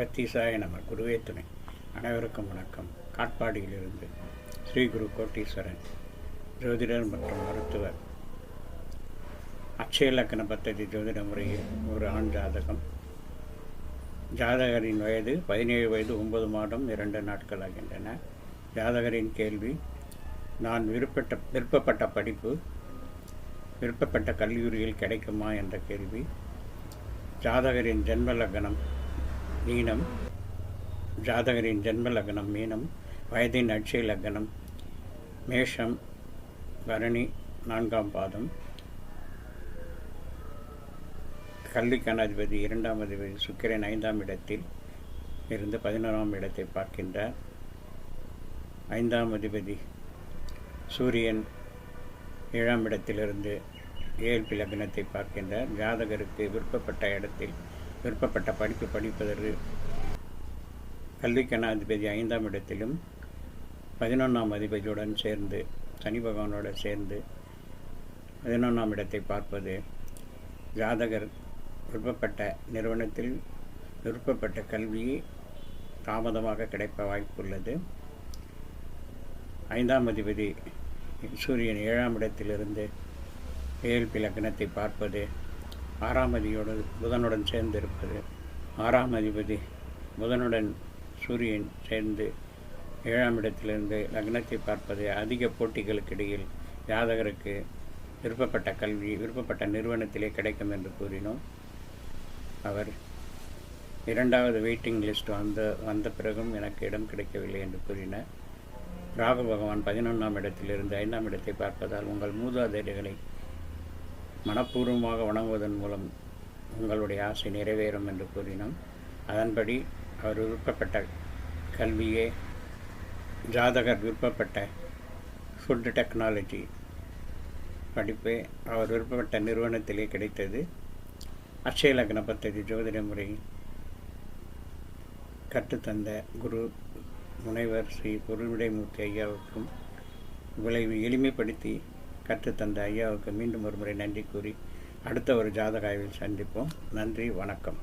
அகத்தீசாய நம. குருவே துணை. அனைவருக்கும் வணக்கம். காட்பாடியிலிருந்து ஸ்ரீ குரு கோட்டீஸ்வரன், ஜோதிடர் மற்றும் மருத்துவர். அட்சய இலக்கண பத்ததி ஜோதிட முறையில் ஒரு ஆண் ஜாதகம். ஜாதகரின் வயது 17 வயது 9 மாதம் 2 நாட்கள் ஆகின்றன. ஜாதகரின் கேள்வி: நான் விருப்பப்பட்ட படிப்பு விருப்பப்பட்ட கல்லூரியில் கிடைக்குமா என்ற கேள்வி. ஜாதகரின் ஜென்ம லக்னம் மீனம். ஜாதகரின் ஜென்ம லக்னம் மீனம். வயதின் அட்சய லக்னம் மேஷம், பரணி 4ஆம் பாதம். கல்விக்கான அதிபதி 2ஆம் அதிபதி சுக்கிரன் 5ஆம் இடத்தில் இருந்து 11ஆம் இடத்தை பார்க்கின்றார். 5ஆம் அதிபதி சூரியன் 7ஆம் இடத்திலிருந்து ஏழ்பி லக்னத்தை பார்க்கின்றார். ஜாதகருக்கு விருப்பப்பட்ட இடத்தில் விருப்பப்பட்ட படிப்பு படிப்பதற்கு கல்விக்கான அதிபதி 5ஆம் இடத்திலும் 11ஆம் அதிபதியுடன் சேர்ந்து சனி பகவானோடு சேர்ந்து 11ஆம் இடத்தை பார்ப்பது ஜாதகர் விருப்பப்பட்ட நிறுவனத்தில் விருப்பப்பட்ட கல்வியை தாமதமாக கிடைக்க வாய்ப்புள்ளது. 5ஆம் அதிபதி சூரியன் 7ஆம் இடத்திலிருந்து ஏழ்பி லக்னத்தை பார்ப்பது 6ஆம் அதிபதியோடு புதனுடன் சேர்ந்து இருப்பது. 6ஆம் அதிபதி புதனுடன் சூரியன் சேர்ந்து 7ஆம் இடத்திலிருந்து லக்னத்தை பார்ப்பது அதிக போட்டிகளுக்கு இடையில் ஜாதகருக்கு விருப்பப்பட்ட கல்வி விருப்பப்பட்ட நிறுவனத்திலே கிடைக்கும் என்று கூறினோம். அவர் 2வது வெயிட்டிங் லிஸ்ட் வந்த பிறகும் எனக்கு இடம் கிடைக்கவில்லை என்று கூறினார். ராகு பகவான் 11ஆம் இடத்திலிருந்து 5ஆம் இடத்தை பார்ப்பதால் உங்கள் மூதாதையர்களை மனப்பூர்வமாக வணங்குவதன் மூலம் உங்களுடைய ஆசை நிறைவேறும் என்று கூறினோம். அதன்படி அவர் விருப்பப்பட்ட கல்வியே ஜாதகர் விருப்பப்பட்ட ஃபுட் டெக்னாலஜி படிப்பே அவர் விருப்பப்பட்ட நிறுவனத்திலே கிடைத்தது. அட்சய லக்ன பத்ததி ஜோதிட முறை கற்றுத்தந்த குரு முனைவர் ஸ்ரீ பொருள்விடைமூர்த்தி ஐயாவுக்கும் விளைவு எளிமைப்படுத்தி கற்றுத்தந்த ஐயாவுக்கு மீண்டும் ஒரு முறை நன்றி கூறி அடுத்த ஒரு ஜாதக ஆய்வில் சந்திப்போம். நன்றி, வணக்கம்.